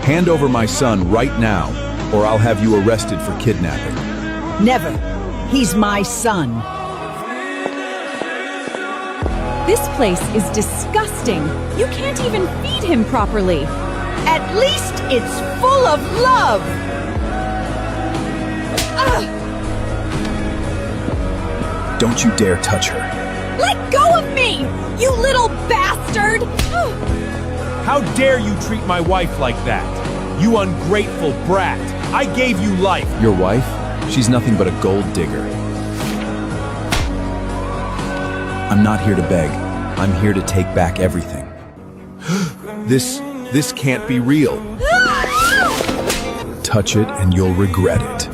Hand over my son right now, or I'll have you arrested for kidnapping. Never. He's my son. This place is disgusting. You can't even feed him properly. At least it's full of love. Don't you dare touch her. Let go of me, you little bastard! How dare you treat my wife like that? You ungrateful brat! I gave you life! Your wife? She's nothing but a gold digger. I'm not here to beg. I'm here to take back everything. This can't be real. Touch it and you'll regret it.